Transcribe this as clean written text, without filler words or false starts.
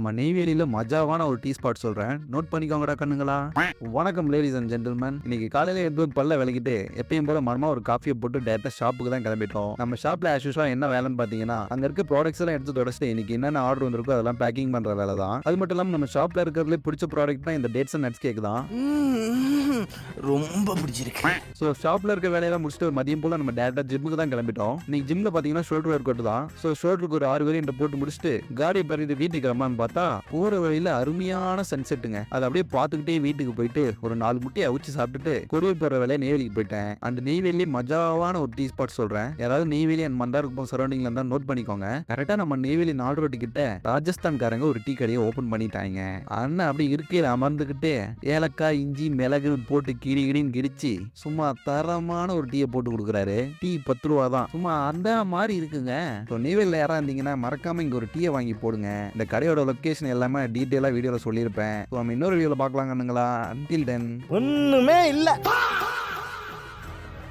நம்ம நெய்வேலியில மஜாவான ஒரு tea spot சொல்றேன், நோட் பண்ணிக்கோங்கடா கண்ணுங்களா. வணக்கம் லேடிஸ் அண்ட் ஜென்டில்மேன். இன்னைக்கு காலையில எடுத்து பல்ல விளக்கிட்டு எப்பயும் போல மரமா ஒரு காஃபியை போட்டு டேரக்டா ஷாப்புக்கு தான் கிளம்பிட்டோம். நம்ம ஷாப்ல ஆஸ் யூசுவலா என்ன வேலைன்னு பாத்தீங்கன்னா, அங்க இருக்க ப்ராடக்ட்ஸ் எல்லாம் எடுத்து தொடச்சிட்டு இன்னைக்கு என்னென்ன ஆர்டர் வந்திருக்கோ அதெல்லாம் பேக்கிங் பண்ற வேலை தான். அது மட்டும் இல்லாம நம்ம ஷாப்ல இருக்கிறதுல பிடிச்ச ப்ராடக்ட் தான் இந்த டேட்ஸ் அண்ட் நட்ஸ் கேக் தான். ரொம்ப பிடிச்சிருக்கு. ஸோ ஷாப்ல இருக்க வேலையெல்லாம் முடிச்சுட்டு ஒரு மதியம் போல நம்ம டேரக்டா ஜிம்முக்கு தான் கிளம்பிட்டோம். இன்னைக்கு ஜிம்ல பாத்தீங்கன்னா ஷோல்டர் ஒர்க் அவுட் தான். ஸோ ஷோல்டருக்கு ஒரு 6 வேரியன்ட் போட்டு முடிச்சுட்டு காடியை பறிட்டு வீட்டுக்கு கிளம்பான்னு பார்த்தா போற வழியில அருமையான சன்செட்டுங்க. அதை அப்படியே பார்த்துக்கிட்டே வீட்டுக்கு போயிட்டு ஒரு 4 முட்டையை அவிச்சு சாப்பிட்டுட்டு கொடியை போற வேலையை நெய்வேலிக்கு போயிட்டேன். அந்த நெய்வேலி மஜாவான ஒரு டீ ஸ்பாட் சொல்றேன். யாராவது நெய்வேலி அண்ட் மந்தார்குப்பம் சரௌண்டிங்ல இருந்தா நோட் பண்ணிக்கோங்க. கரெக்டா நம்ம நெய்வேலி 4 ரோட்டு கிட்ட ராஜஸ்தான்காரங்க ஒரு டீ கடையை ஓபன் பண்ணிட்டாங்க. அண்ணன் அப்படி இருக்கையில அமர்ந்துகிட்டு ஏலக்காய் இஞ்சி மிளகு போட்டு கிடின்னு கிடிச்சு சும்மா தரமான ஒரு டீயை போட்டு கொடுக்குறாரு. டீ 10 ரூபா தான். சும்மா அந்த மாதிரி இருக்குங்க. நெய்வேலியில் யாரா இருந்தீங்கன்னா மறக்காம இங்க ஒரு டீயை வாங்கி போடுங்க. இந்த கடையோட லொகேஷன் எல்லாமே டீட்டெயிலா வீடியோல சொல்லியிருப்பேன். நம்ம இன்னொரு வீடியோல பார்க்கலாங்கன்னுங்களா. அன்டில் தென் ஒண்ணுமே இல்ல.